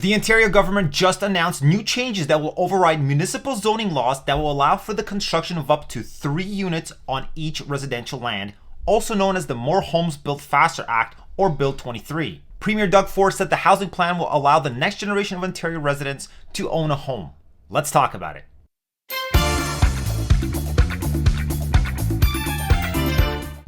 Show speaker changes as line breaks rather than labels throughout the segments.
The Ontario government just announced new changes that will override municipal zoning laws that will allow for the construction of up to 3 units on each residential land, also known as the More Homes Built Faster Act or Bill 23. Premier Doug Ford said the housing plan will allow the next generation of Ontario residents to own a home. Let's talk about it.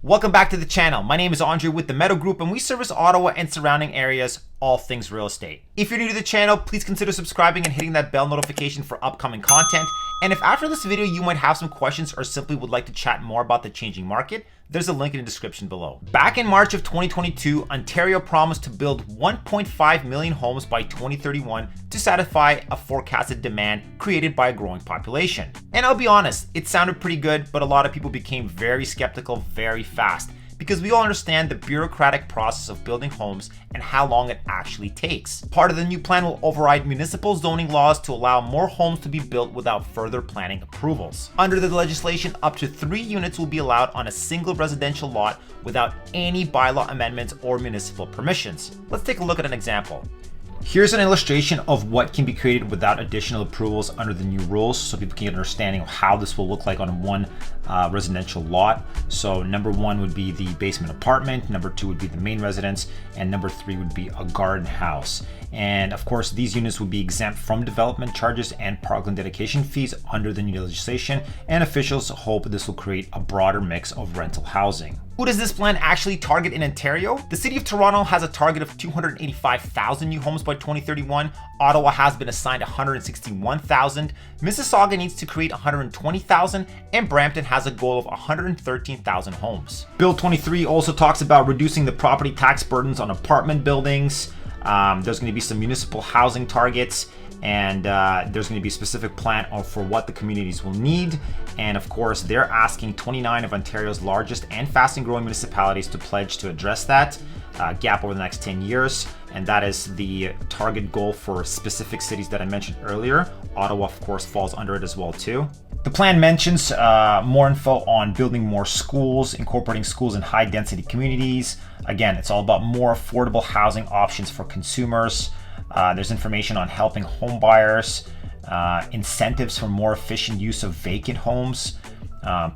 Welcome back to the channel. My name is Andrei with the Medow Group, and we service Ottawa and surrounding areas, all things real estate. If you're new to the channel, please consider subscribing and hitting that bell notification for upcoming content. And if after this video you might have some questions or simply would like to chat more about the changing market, there's a link in the description below. Back in March of 2022, Ontario promised to build 1.5 million homes by 2031 to satisfy a forecasted demand created by a growing population. And I'll be honest, it sounded pretty good, but a lot of people became very skeptical very fast, because we all understand the bureaucratic process of building homes and how long it actually takes. Part of the new plan will override municipal zoning laws to allow more homes to be built without further planning approvals. Under the legislation, up to 3 units will be allowed on a single residential lot without any bylaw amendments or municipal permissions. Let's take a look at an example. Here's an illustration of what can be created without additional approvals under the new rules, so people can get an understanding of how this will look like on one residential lot. So number 1 would be the basement apartment, number 2 would be the main residence, and number 3 would be a garden house. And of course, these units would be exempt from development charges and parkland dedication fees under the new legislation, and officials hope this will create a broader mix of rental housing. Who does this plan actually target in Ontario? The City of Toronto has a target of 285,000 new homes by 2031. Ottawa has been assigned 161,000. Mississauga needs to create 120,000, and Brampton has a goal of 113,000 homes. Bill 23 also talks about reducing the property tax burdens on apartment buildings. There's going to be some municipal housing targets, and there's going to be a specific plan for what the communities will need. And of course, they're asking 29 of Ontario's largest and fastest growing municipalities to pledge to address that gap over the next 10 years. And that is the target goal for specific cities that I mentioned earlier. Ottawa, of course, falls under it as well too. The plan mentions more info on building more schools, incorporating schools in high density communities. Again, it's all about more affordable housing options for consumers. There's information on helping home buyers, incentives for more efficient use of vacant homes,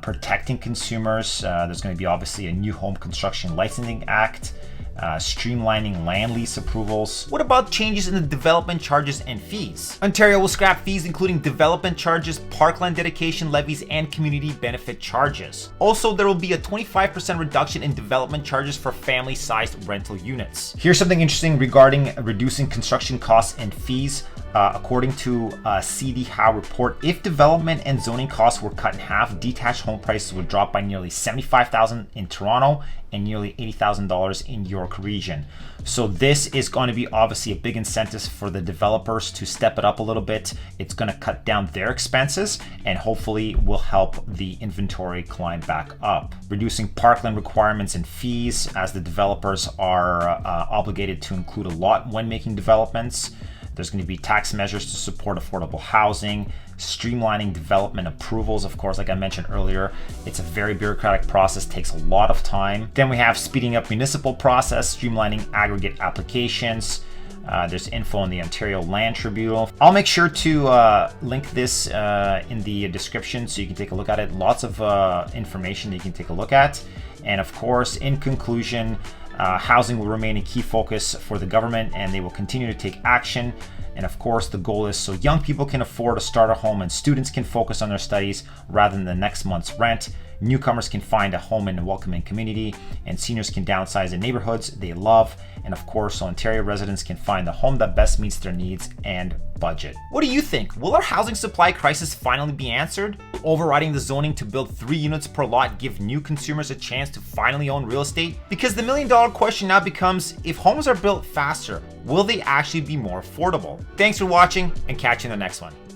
protecting consumers. There's going to be obviously a new home construction licensing act, streamlining land lease approvals. What about changes in the development charges and fees? Ontario will scrap fees including development charges, parkland dedication levies, and community benefit charges. Also, there will be a 25% reduction in development charges for family-sized rental units. Here's something interesting regarding reducing construction costs and fees. According to a CD Howe report, if development and zoning costs were cut in half, detached home prices would drop by nearly $75,000 in Toronto and nearly $80,000 in York region. So this is going to be obviously a big incentive for the developers to step it up a little bit. It's going to cut down their expenses and hopefully will help the inventory climb back up. Reducing parkland requirements and fees, as the developers are obligated to include a lot when making developments. There's going to be tax measures to support affordable housing, streamlining development approvals. Of course, like I mentioned earlier, it's a very bureaucratic process, takes a lot of time. Then we have speeding up municipal process, streamlining aggregate applications. There's info on the Ontario Land Tribunal. I'll make sure to link this in the description so you can take a look at it. Lots of information that you can take a look at. And of course, in conclusion, housing will remain a key focus for the government, and they will continue to take action. And of course, the goal is so young people can afford to start a home and students can focus on their studies rather than the next month's rent. Newcomers can find a home in a welcoming community, and seniors can downsize in neighborhoods they love. And of course, Ontario residents can find the home that best meets their needs and budget. What do you think? Will our housing supply crisis finally be answered? Will overriding the zoning to build 3 units per lot give new consumers a chance to finally own real estate? Because the million-dollar question now becomes, if homes are built faster, will they actually be more affordable? Thanks for watching, and catch you in the next one.